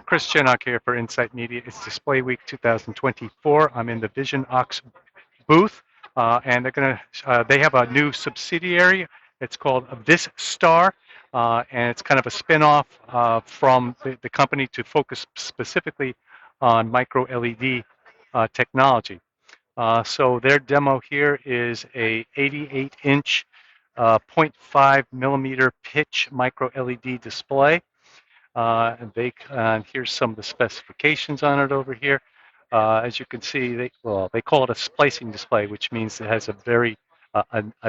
Chris Chinnock here for Insight Media. It's DisplayWeek 2024. I'm in the Visionox booth, and they have a new subsidiary. It's called VisStar, and it's kind of a spin-off from the company to focus specifically on micro LED technology. So their demo here is a 88-inch, 0.5 millimeter pitch micro LED display. And here's some of the specifications on it over here. As you can see, they call it a splicing display, which means it has a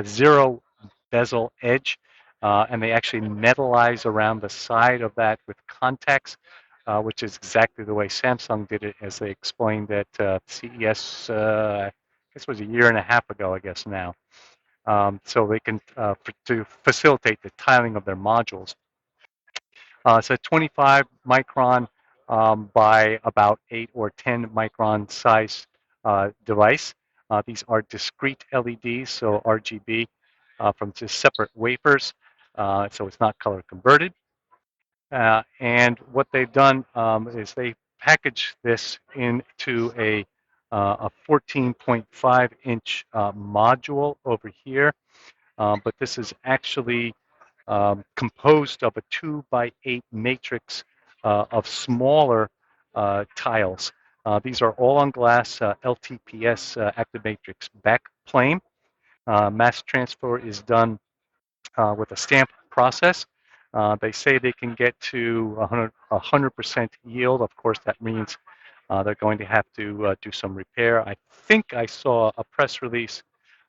zero bezel edge, and they actually metalize around the side of that with contacts, which is exactly the way Samsung did it, as they explained at CES. I guess it was a year and a half ago, I guess now. So they can to facilitate the tiling of their modules. It's a 25 micron by about 8 or 10 micron size device. These are discrete LEDs, so RGB, from just separate wafers, so it's not color converted. And what they've done is they package this into a 14.5 inch module over here, but this is actually composed of a 2x8 matrix of smaller tiles. These are all on glass LTPS active matrix backplane. Mass transfer is done with a stamp process. They say they can get to 100% yield. Of course, that means they're going to have to do some repair. I think I saw a press release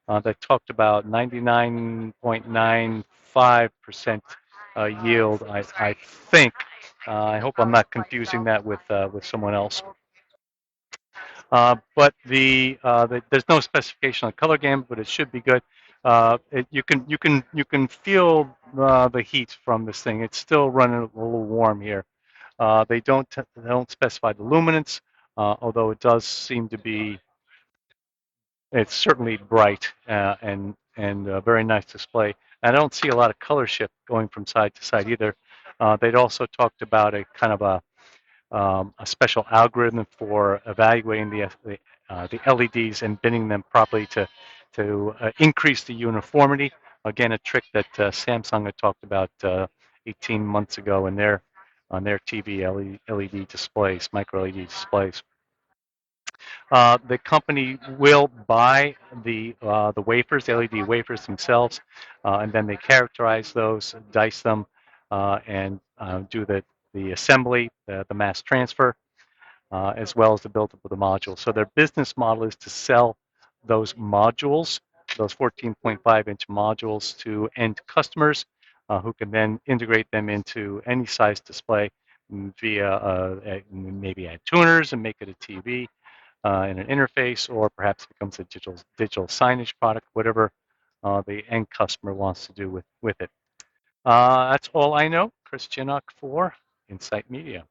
that talked about 99.95% yield. I think. I hope I'm not confusing that with someone else. But there's no specification on color gamut, but it should be good. You can feel the heat from this thing. It's still running a little warm here. They don't specify the luminance, although it does seem to be. It's certainly bright and a very nice display. And I don't see a lot of color shift going from side to side either. They'd also talked about a kind of a special algorithm for evaluating the LEDs and binning them properly to increase the uniformity. Again, a trick that Samsung had talked about 18 months ago on their TV LED displays, micro LED displays. The company will buy the wafers, the LED wafers themselves, and then they characterize those, dice them, and do the assembly, the mass transfer, as well as the build-up of the modules. So their business model is to sell those modules, those 14.5-inch modules, to end customers who can then integrate them into any size display via maybe add tuners and make it a TV in an interface, or perhaps becomes a digital signage product, whatever the end customer wants to do with it. That's all I know. Chris Chinnock for Insight Media.